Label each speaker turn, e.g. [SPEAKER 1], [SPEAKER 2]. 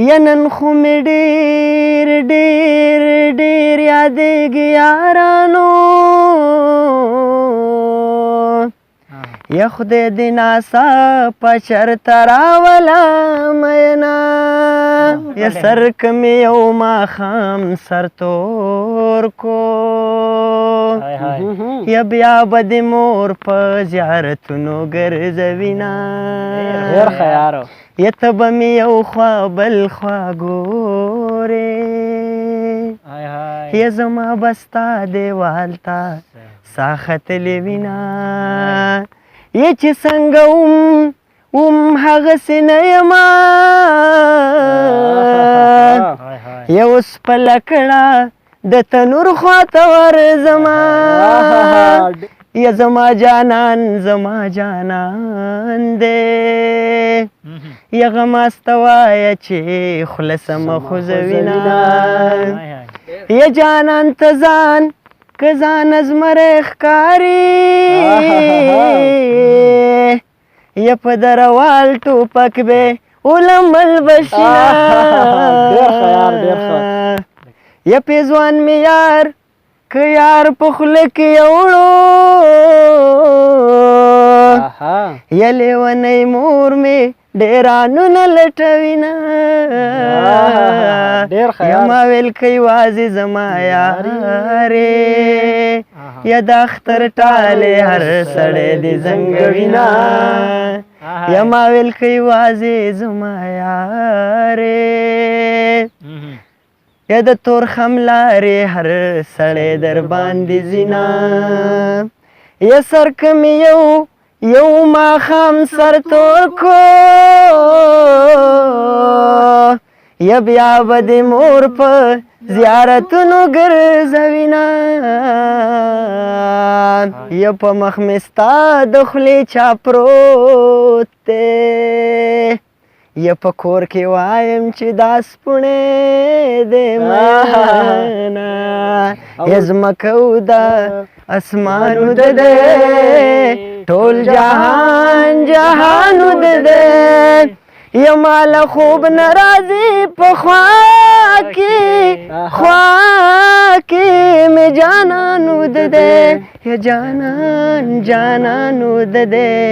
[SPEAKER 1] یا نن خو مې ډېر ډېر ډېر یادېږي یارانو یا خدای دې ناڅاپه چېرته راوله مینا یا سر که مې یو ماښام سرتور کو یا بیا به د مور په زیارتونو ګرځوینه یا ته به مې یو خوا بل خوا ګورې یا زما به ستا دیوال ته ساه ختلې وینه یا چې څنګه هغسې نه یمه یا اوس په لکړه د تنور خواته ورځمه یا زما جانان دی یا غماسته وایه چې خوله سمه خوځوینه یا جانان ته ځان که ځان زمری ښکاري یا په دروال ټوپک به ولمبل بشینه یا پیزوان می یار که یار په خوله کې یوړو یا لیونی مور می ډیرانونه لټوینه یا ما ویل که یوازې زما یارې یا د اختر ټالې هر سړی دې زنګوینه یا ما ویل که یوازې زما یارې یا د تور خم لارې هر سړی در باندې ځینه یا سر که مې یو ماښام سر تور کو یا بیا به د مور په زیارتونو ګرځوینه یا په مخ مې ستا د خولې چا پروت دی یا په کور کې وایم چې دا سپوڼی دی منه یا ځمکه او د اسمانو د دی ټول جهان جهانو د دی یا ماله خوب نه راځي په خوا کې مې جانانو د دی یا جانانو د دی